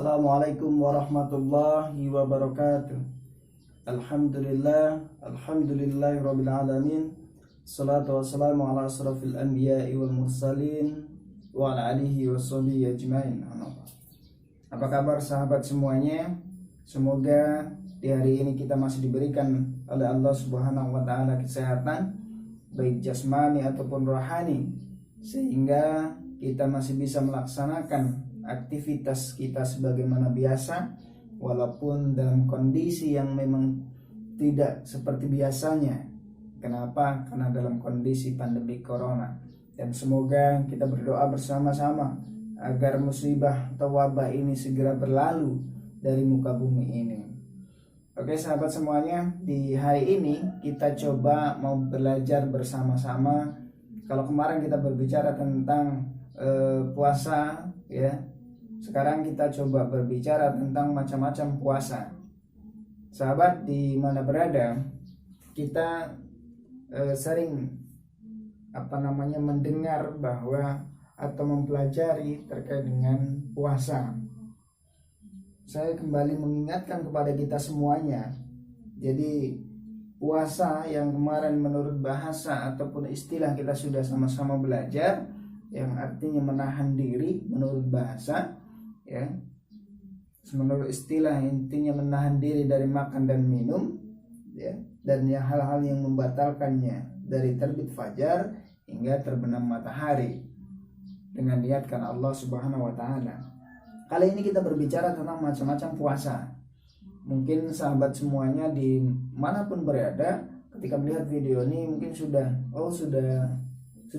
Assalamualaikum warahmatullahi wabarakatuh. Alhamdulillahirabbil alamin. Salatu wassalamu ala asrafil anbiya'i wal mursalin wa ala alihi washabihi ajmain. Apa kabar sahabat semuanya? Semoga di hari ini kita masih diberikan oleh Allah Subhanahu wa taala kesehatan baik jasmani ataupun rohani, sehingga kita masih bisa melaksanakan aktivitas kita sebagaimana biasa, walaupun dalam kondisi yang memang tidak seperti biasanya. Kenapa? Karena dalam kondisi pandemi corona. Dan semoga kita berdoa bersama-sama agar musibah atau wabah ini segera berlalu dari muka bumi ini. Oke sahabat semuanya, di hari ini kita coba mau belajar bersama-sama. Kalau kemarin kita berbicara tentang puasa, ya, sekarang kita coba berbicara tentang macam-macam puasa. Sahabat di mana berada, kita sering mendengar bahwa atau mempelajari terkait dengan puasa. Saya kembali mengingatkan kepada kita semuanya. Jadi puasa yang kemarin menurut bahasa ataupun istilah kita sudah sama-sama belajar, yang artinya menahan diri menurut bahasa, ya. Menurut istilah intinya menahan diri dari makan dan minum, ya, dan ya hal-hal yang membatalkannya dari terbit fajar hingga terbenam matahari dengan niatkan Allah Subhanahu wa taala. Kali ini kita berbicara tentang macam-macam puasa. Mungkin sahabat semuanya di manapun berada, ketika melihat video ini mungkin sudah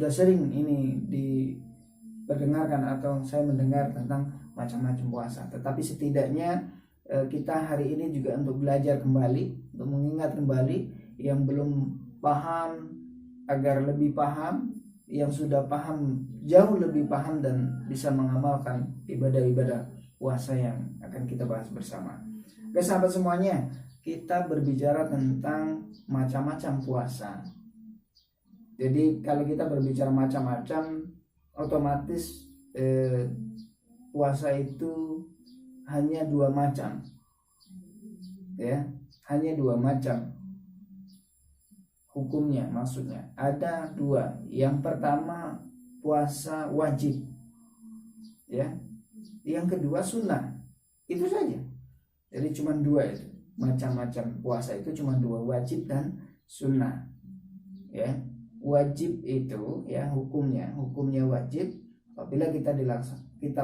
sering ini diperdengarkan atau saya mendengar tentang macam-macam puasa. Tetapi setidaknya kita hari ini juga untuk belajar kembali, untuk mengingat kembali yang belum paham agar lebih paham, yang sudah paham jauh lebih paham dan bisa mengamalkan ibadah-ibadah puasa yang akan kita bahas bersama. Oke sahabat semuanya, kita berbicara tentang macam-macam puasa. Jadi kalau kita berbicara macam-macam, otomatis puasa itu hanya dua macam, ya, hanya dua macam hukumnya. Maksudnya ada dua. Yang pertama puasa wajib, ya. Yang kedua sunnah. Itu saja. Jadi cuma dua itu. Macam-macam puasa itu cuma dua, wajib dan sunnah, ya. Wajib itu, ya, hukumnya wajib. Apabila kita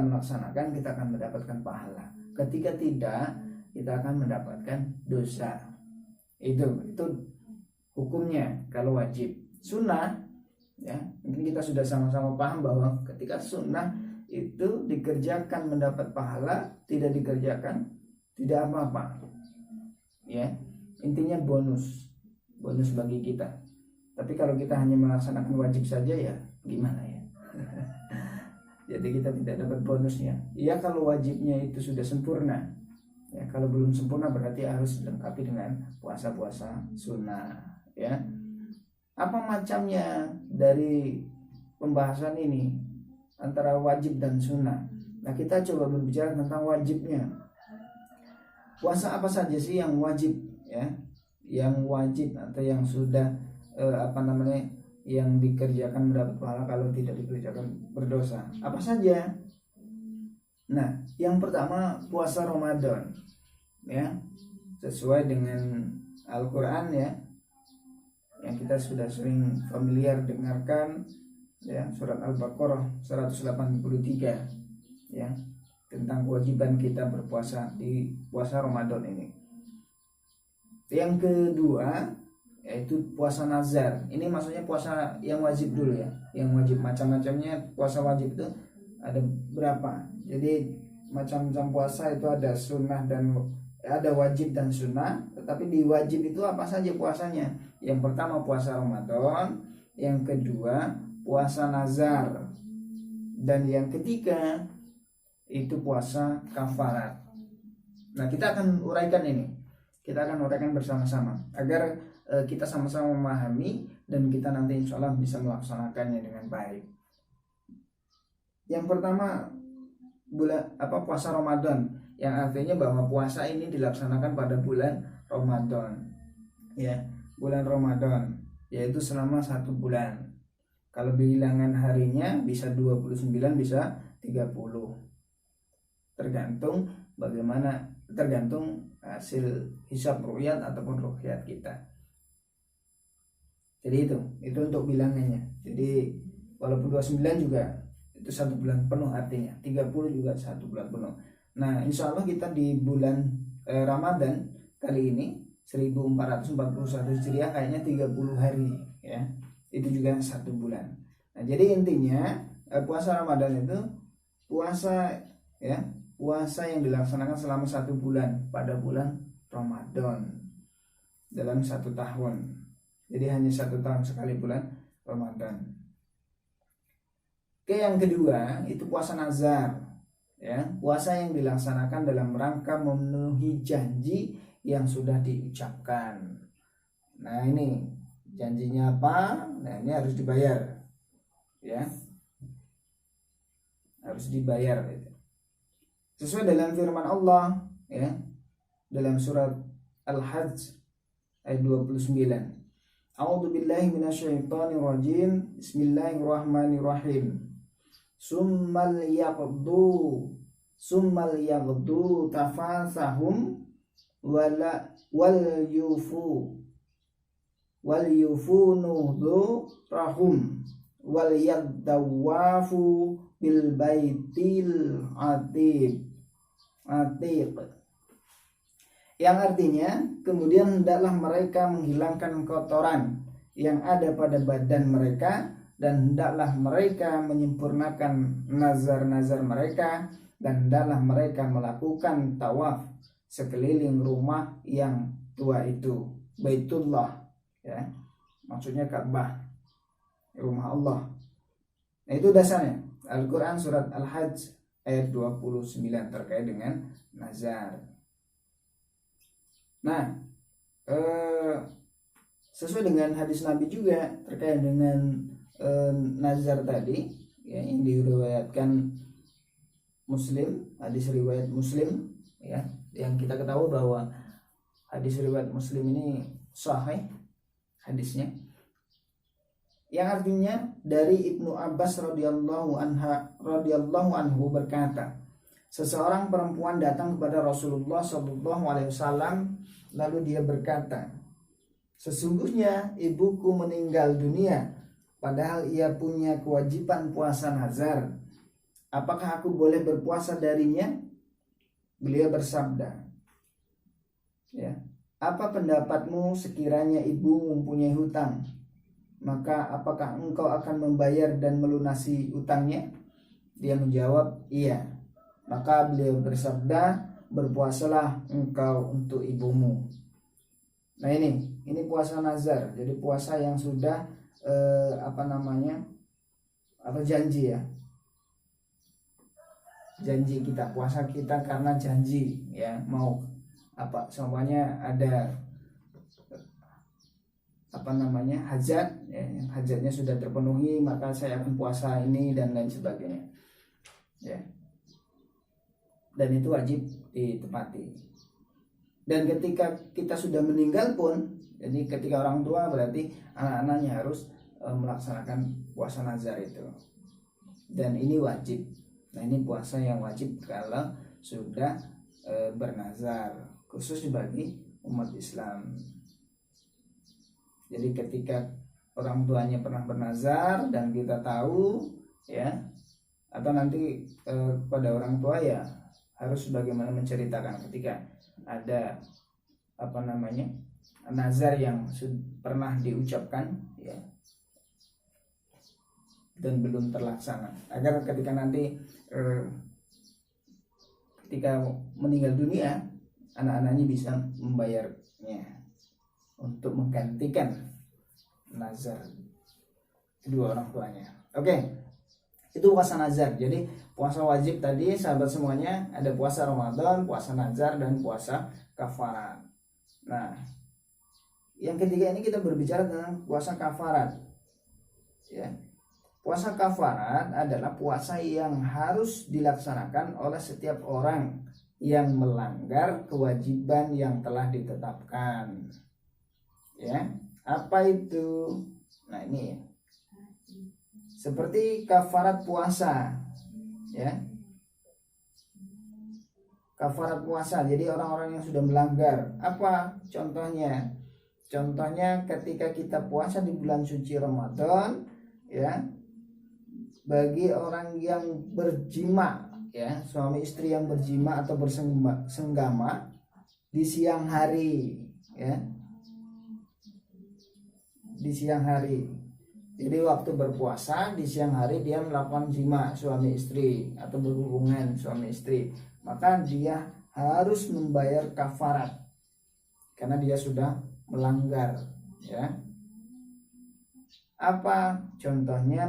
melaksanakan, kita akan mendapatkan pahala. Ketika tidak, kita akan mendapatkan dosa. Itu hukumnya kalau wajib. Sunnah, ya, mungkin kita sudah sama-sama paham bahwa ketika sunnah itu dikerjakan mendapat pahala, tidak dikerjakan tidak apa-apa, ya. Intinya bonus bagi kita. Tapi kalau kita hanya melaksanakan wajib saja, ya gimana ya? Jadi kita tidak dapat bonusnya. Ya kalau wajibnya itu sudah sempurna. Ya kalau belum sempurna berarti harus dilengkapi dengan puasa-puasa sunnah, ya. Apa macamnya dari pembahasan ini antara wajib dan sunnah? Nah, kita coba berbicara tentang wajibnya. Puasa apa saja sih yang wajib, ya? Yang wajib atau yang sudah yang dikerjakan mendapat pahala, kalau tidak dikerjakan berdosa. Apa saja? Nah, yang pertama puasa Ramadan, ya, sesuai dengan Al-Quran, ya, yang kita sudah sering familiar dengarkan, ya, surat Al-Baqarah 183, ya, tentang kewajiban kita berpuasa di puasa Ramadan ini. Yang kedua yaitu puasa nazar. Ini maksudnya puasa yang wajib dulu, ya. Yang wajib, macam-macamnya puasa wajib itu ada berapa? Jadi macam-macam puasa itu ada sunnah dan ada wajib dan sunnah. Tetapi di wajib itu apa saja puasanya? Yang pertama puasa Ramadan, yang kedua puasa nazar, dan yang ketiga itu puasa kafarat. Nah, kita akan uraikan ini. Kita akan uraikan bersama-sama agar kita sama-sama memahami dan kita nanti insya Allah bisa melaksanakannya dengan baik. Yang pertama puasa Ramadan. yang artinya bahwa puasa ini dilaksanakan pada bulan Ramadan, ya, bulan Ramadan, yaitu selama 1 bulan. Kalau bilangan harinya bisa 29, bisa 30, tergantung hasil hisab ru'yat ataupun ru'yat kita. Jadi itu untuk bilangannya. Jadi walaupun 29 juga itu 1 bulan penuh, artinya 30 juga 1 bulan penuh. Nah, insya Allah kita di bulan Ramadan kali ini 1441 Hijriah kayaknya 30 hari, ya. Itu juga 1 bulan. Nah, jadi intinya puasa Ramadan itu puasa, ya, puasa yang dilaksanakan selama 1 bulan pada bulan Ramadan dalam 1 tahun. Jadi hanya 1 tahun sekali bulan Ramadan. Oke, yang kedua itu puasa nazar, ya, puasa yang dilaksanakan dalam rangka memenuhi janji yang sudah diucapkan. Nah, ini janjinya apa? Nah, ini harus dibayar, ya, harus dibayar. Sesuai dengan firman Allah, ya, dalam surat Al-Hajj ayat 29. A'udzu billahi minasyaitonir rajim. Bismillahirrahmanirrahim. Summal yaqdu tafasahum wal yufu nudurahum wal yadawafu bil baitil atiq. Yang artinya, kemudian hendaklah mereka menghilangkan kotoran yang ada pada badan mereka, dan hendaklah mereka menyempurnakan nazar-nazar mereka, dan hendaklah mereka melakukan tawaf sekeliling rumah yang tua itu, Baitullah, ya, maksudnya Ka'bah, rumah Allah. Nah, itu dasarnya Al-Quran surat Al-Hajj ayat 29 terkait dengan nazar. Nah, sesuai dengan hadis Nabi juga terkait dengan nazar tadi, ya, yang diriwayatkan Muslim, hadis riwayat Muslim, ya, yang kita ketahui bahwa hadis riwayat Muslim ini sahih hadisnya, yang artinya dari Ibnu Abbas radhiyallahu anhu berkata, seseorang perempuan datang kepada Rasulullah SAW, lalu dia berkata, sesungguhnya ibuku meninggal dunia, padahal ia punya kewajiban puasa nazar. Apakah aku boleh berpuasa darinya? Beliau bersabda, ya, apa pendapatmu sekiranya ibu mempunyai hutang? Maka apakah engkau akan membayar dan melunasi utangnya? Dia menjawab, iya. Maka beliau bersabda, berpuasalah engkau untuk ibumu. Nah, ini puasa nazar. Jadi puasa yang sudah janji, ya. Janji kita, puasa kita karena janji, ya, mau apa semuanya ada hajat, ya, hajatnya sudah terpenuhi, maka saya akan puasa ini dan lain sebagainya, ya. Dan itu wajib ditepati. Dan ketika kita sudah meninggal pun, jadi ketika orang tua, berarti anak-anaknya harus melaksanakan puasa nazar itu. Dan ini wajib. Nah, ini puasa yang wajib kalau sudah bernazar, khusus bagi umat Islam. Jadi ketika orang tuanya pernah bernazar dan kita tahu, ya, atau nanti pada orang tua, ya, harus bagaimana menceritakan ketika ada nazar yang pernah diucapkan, ya, dan belum terlaksana, agar ketika nanti ketika meninggal dunia, anak-anaknya bisa membayarnya untuk menggantikan nazar kedua orang tuanya. Oke. Itu puasa nazar. Jadi puasa wajib tadi, sahabat semuanya, ada puasa Ramadan, puasa nazar, dan puasa kafarat. Nah, yang ketiga ini kita berbicara tentang puasa kafarat, ya. Puasa kafarat adalah puasa yang harus dilaksanakan oleh setiap orang yang melanggar kewajiban yang telah ditetapkan. Ya, apa itu? Nah, ini ya. Seperti kafarat puasa, ya. Kafarat puasa. Jadi orang-orang yang sudah melanggar, apa contohnya? Contohnya ketika kita puasa di bulan suci Ramadan, ya. Bagi orang yang berjima, ya, suami istri yang berjima atau bersenggama di siang hari, ya. Di siang hari. Jadi waktu berpuasa di siang hari dia melakukan jima suami istri atau berhubungan suami istri, maka dia harus membayar kafarat karena dia sudah melanggar, ya. Apa contohnya?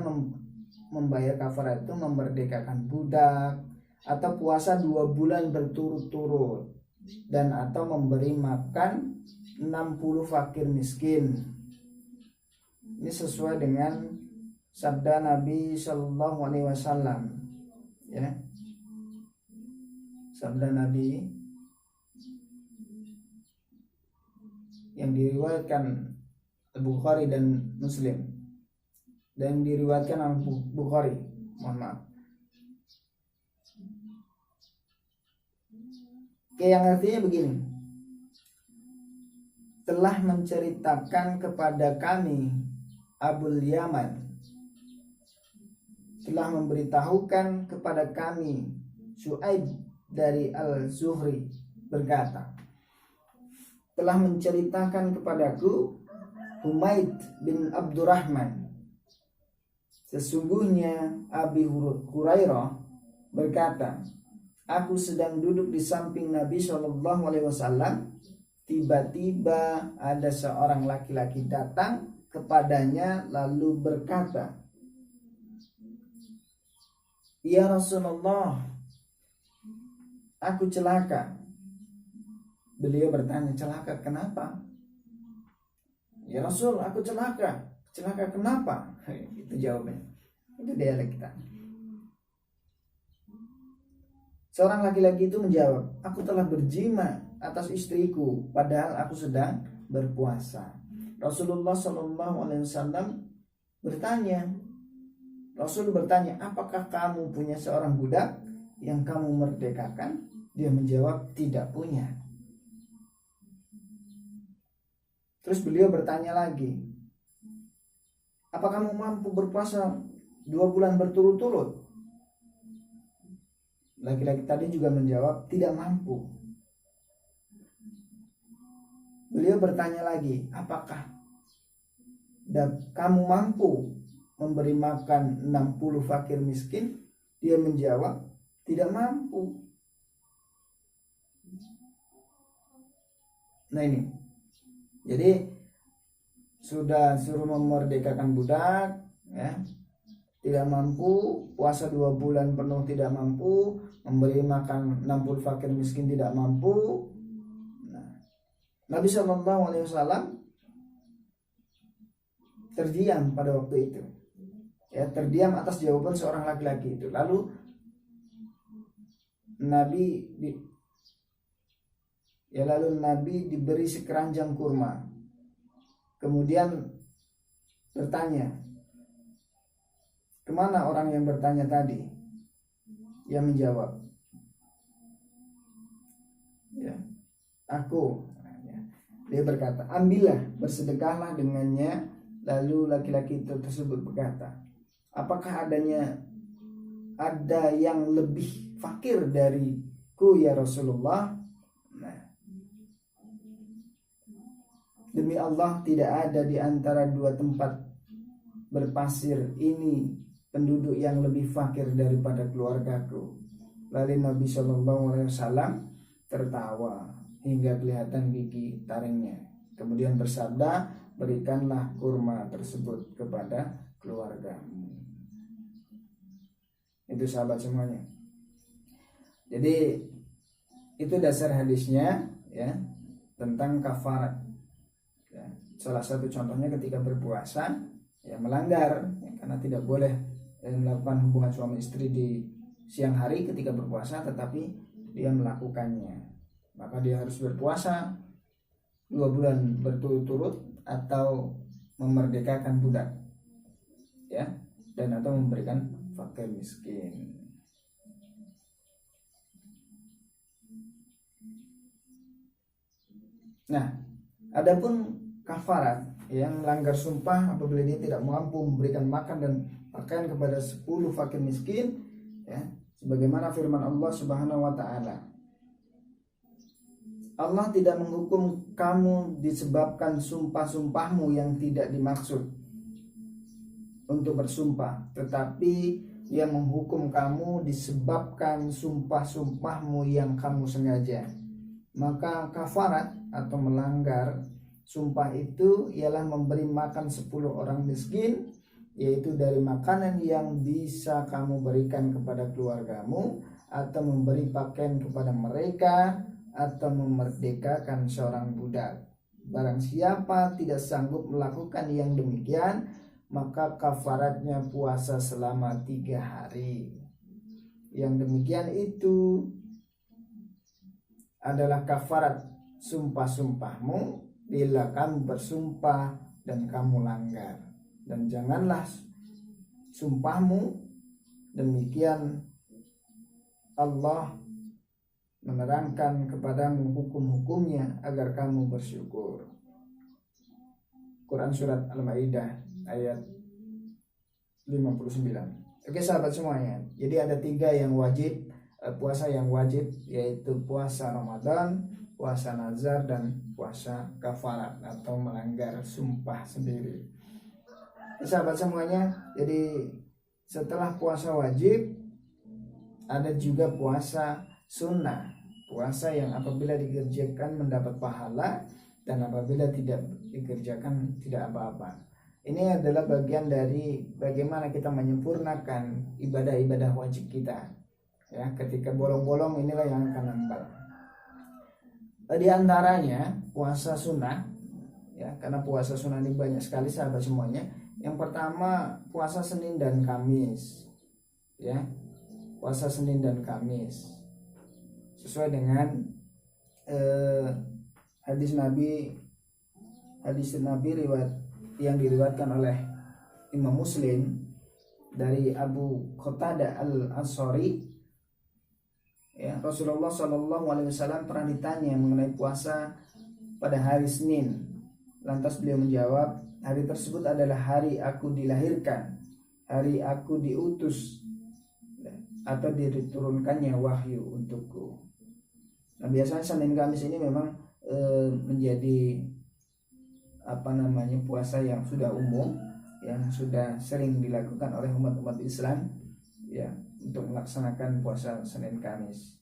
Membayar kafarat itu memerdekakan budak, atau puasa 2 bulan berturut-turut, dan atau memberi makan 60 fakir miskin. Ini sesuai dengan sabda Nabi Shallallahu Alaihi Wasallam, ya. Sabda Nabi yang diriwayatkan Bukhari dan Muslim, dan diriwayatkan Bukhari, mohon maaf. Oke, yang artinya begini: telah menceritakan kepada kami Abul Yaman, telah memberitahukan kepada kami Syuaib dari Al-Zuhri berkata, telah menceritakan kepadaku Humaid bin Abdurrahman, sesungguhnya Abi Hurairah berkata, aku sedang duduk di samping Nabi SAW. Tiba-tiba ada seorang laki-laki datang kepadanya lalu berkata, ya Rasulullah, aku celaka. Beliau bertanya, celaka kenapa? Ya Rasul, aku celaka. Celaka kenapa? Itu jawabannya. Itu dialek kita. Seorang laki-laki itu menjawab, aku telah berjima atas istriku padahal aku sedang berpuasa. Rasulullah SAW bertanya, Rasul bertanya, apakah kamu punya seorang budak yang kamu merdekakan? Dia menjawab, tidak punya. Terus beliau bertanya lagi, apa kamu mampu berpuasa 2 bulan berturut-turut? Laki-laki tadi juga menjawab, tidak mampu. Beliau bertanya lagi, apakah kamu mampu memberi makan 60 fakir miskin? Dia menjawab, tidak mampu. Nah ini, jadi sudah suruh memerdekakan budak, ya, tidak mampu, puasa 2 bulan penuh tidak mampu, memberi makan 60 fakir miskin tidak mampu. Nabi SAW terdiam pada waktu itu, ya, terdiam atas jawaban seorang laki-laki itu. Lalu Nabi diberi sekeranjang kurma, kemudian bertanya, kemana orang yang bertanya tadi? Yang menjawab, ya, aku. Dia berkata, ambillah, bersedekahlah dengannya. Lalu laki-laki tersebut berkata, apakah ada yang lebih fakir dariku ya Rasulullah? Nah, demi Allah tidak ada di antara 2 tempat berpasir ini penduduk yang lebih fakir daripada keluargaku. Lalu Nabi SAW tertawa hingga kelihatan gigi taringnya. Kemudian bersabda, berikanlah kurma tersebut kepada keluargamu. Itu sahabat semuanya. Jadi itu dasar hadisnya, ya, tentang kafarat. Ya, salah satu contohnya ketika berpuasa, ya, melanggar, ya, karena tidak boleh melakukan hubungan suami istri di siang hari ketika berpuasa, tetapi dia melakukannya, maka dia harus berpuasa 2 bulan berturut-turut atau memerdekakan budak, ya, dan atau memberikan fakir miskin. Nah, adapun kafarat yang melanggar sumpah apabila dia tidak mampu memberikan makan dan pakaian kepada 10 fakir miskin, ya, sebagaimana firman Allah Subhanahu wa taala, Allah tidak menghukum kamu disebabkan sumpah-sumpahmu yang tidak dimaksud untuk bersumpah, tetapi Dia menghukum kamu disebabkan sumpah-sumpahmu yang kamu sengaja. Maka kafarat atau melanggar sumpah itu ialah memberi makan 10 orang miskin, yaitu dari makanan yang bisa kamu berikan kepada keluargamu, atau memberi pakaian kepada mereka, atau memerdekakan seorang budak. Barang siapa tidak sanggup melakukan yang demikian, maka kafaratnya puasa selama 3 hari. Yang demikian itu adalah kafarat sumpah-sumpahmu bila kamu bersumpah dan kamu langgar. Dan janganlah sumpahmu demikian Allah menerangkan kepadamu hukum-hukumnya agar kamu bersyukur. Quran Surat Al-Ma'idah ayat 59. Oke sahabat semuanya, jadi ada 3 yang wajib, puasa yang wajib, yaitu puasa Ramadan, puasa nazar, dan puasa kafarat atau melanggar sumpah sendiri. Sahabat semuanya, jadi setelah puasa wajib ada juga puasa sunnah, puasa yang apabila dikerjakan mendapat pahala dan apabila tidak dikerjakan tidak apa-apa. Ini adalah bagian dari bagaimana kita menyempurnakan ibadah-ibadah wajib kita, ya. Ketika bolong-bolong inilah yang akan nambah. Di antaranya puasa sunnah, ya, karena puasa sunnah ini banyak sekali sahabat semuanya. Yang pertama puasa Senin dan Kamis, ya, puasa Senin dan Kamis sesuai dengan hadis Nabi riwayat yang diriwayatkan oleh Imam Muslim dari Abu Qatadah Al-Ansari, ya, Rasulullah SAW pernah ditanya mengenai puasa pada hari Senin. Lantas beliau menjawab, hari tersebut adalah hari aku dilahirkan, hari aku diutus atau diturunkannya wahyu untukku. Nah, biasanya Senin Kamis ini memang menjadi puasa yang sudah umum, yang sudah sering dilakukan oleh umat-umat Islam, ya, untuk melaksanakan puasa Senin Kamis.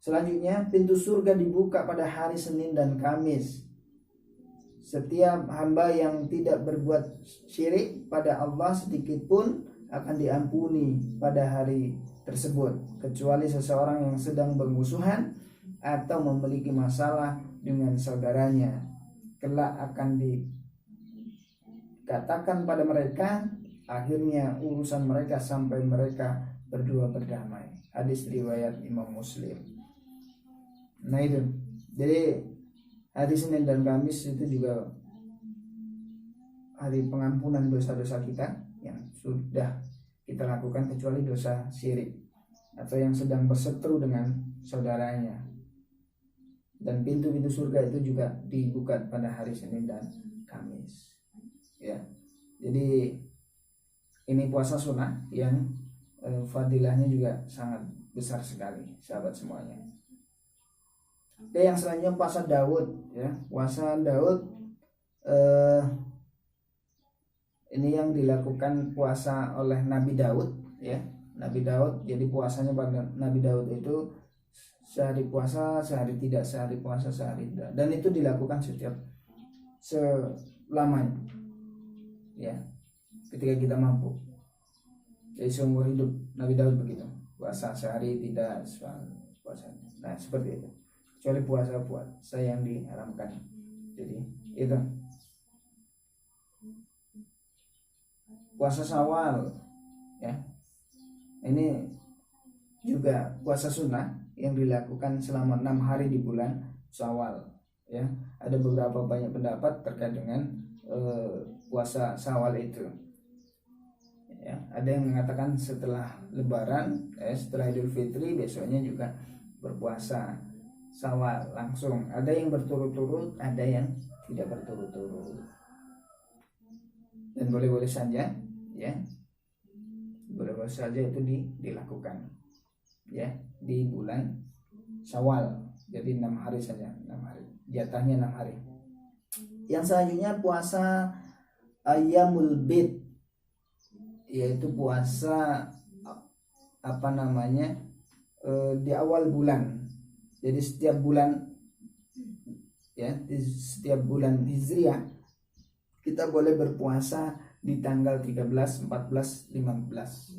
Selanjutnya pintu surga dibuka pada hari Senin dan Kamis. Setiap hamba yang tidak berbuat syirik pada Allah sedikit pun akan diampuni pada hari tersebut, kecuali seseorang yang sedang bermusuhan atau memiliki masalah dengan saudaranya. Kelak akan dikatakan pada mereka, akhirnya urusan mereka sampai mereka berdua berdamai. Hadis riwayat Imam Muslim. Nah itu, jadi hari Senin dan Kamis itu juga hari pengampunan dosa-dosa kita yang sudah kita lakukan, kecuali dosa syirik atau yang sedang berseteru dengan saudaranya. Dan pintu-pintu surga itu juga dibuka pada hari Senin dan Kamis, ya. Jadi ini puasa sunnah yang fadilahnya juga sangat besar sekali sahabat semuanya. Oke, yang selanjutnya puasa Daud, ya. Puasa Daud ini yang dilakukan puasa oleh Nabi Daud, ya. Nabi Daud, jadi puasanya pada Nabi Daud itu sehari puasa, sehari tidak, sehari puasa, sehari tidak. Dan itu dilakukan setiap selamanya, ya, ketika kita mampu. Jadi seumur hidup Nabi Daud begitu, puasa sehari tidak, puasa. Nah seperti itu, kecuali puasa yang diharamkan. Jadi itu puasa Syawal, ya, ini juga puasa sunnah, yang dilakukan selama 6 hari di bulan Syawal. Ya, ada beberapa banyak pendapat terkait dengan puasa Syawal itu. Ya, ada yang mengatakan setelah Lebaran, setelah Idul Fitri besoknya juga berpuasa Syawal langsung. Ada yang berturut-turut, ada yang tidak berturut-turut. Dan boleh-boleh saja, ya, boleh-boleh saja itu dilakukan, ya, di bulan Syawal. Jadi 6 hari saja, 6 hari. Jatahnya 6 hari. Yang selanjutnya puasa Ayyamul Bid, yaitu puasa di awal bulan. Jadi setiap bulan, ya, di setiap bulan Hijriah kita boleh berpuasa di tanggal 13, 14, 15.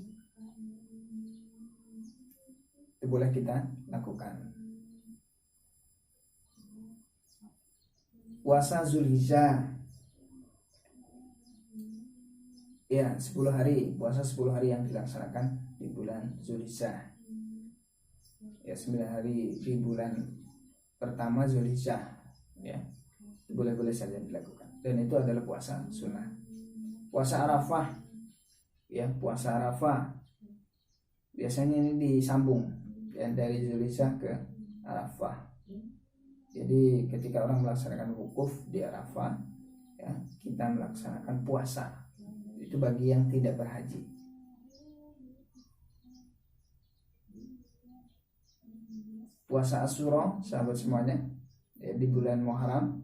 Itu boleh kita lakukan. Puasa Zulhijjah, ya, 10 hari, puasa 10 hari yang dilaksanakan di bulan Zulhijjah. Ya, 9 hari di bulan pertama Zulhijjah, ya, boleh-boleh saja dilakukan. Dan itu adalah puasa sunnah. Puasa Arafah, ya, puasa Arafah biasanya ini disambung, ya, dari Zulhijjah ke Arafah. Jadi ketika orang melaksanakan wukuf di Arafah, ya, kita melaksanakan puasa. Itu bagi yang tidak berhaji. Puasa Asyura, sahabat semuanya, ya, di bulan Muharram.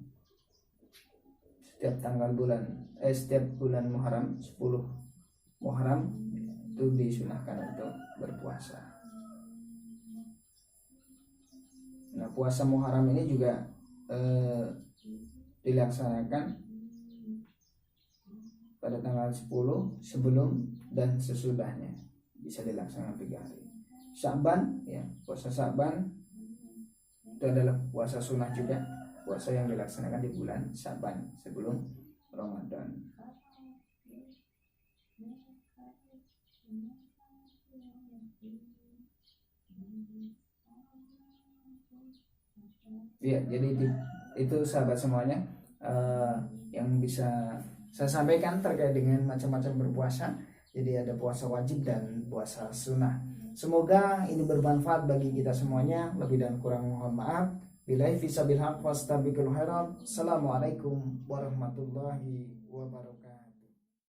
Setiap bulan Muharram, 10 Muharram itu disunahkan untuk berpuasa. Nah, puasa Muharram ini juga dilaksanakan pada tanggal 10 sebelum dan sesudahnya. Bisa dilaksanakan 3 hari. Sya'ban, ya, puasa Sya'ban itu adalah puasa sunnah juga, puasa yang dilaksanakan di bulan Sya'ban sebelum Ramadan. Ya, jadi itu sahabat semuanya yang bisa saya sampaikan terkait dengan macam-macam berpuasa. Jadi ada puasa wajib dan puasa sunnah. Semoga ini bermanfaat bagi kita semuanya. Lebih dan kurang mohon maaf. Billahi fi sabil haq wastabiqul khairat. Assalamualaikum warahmatullahi wabarakatuh.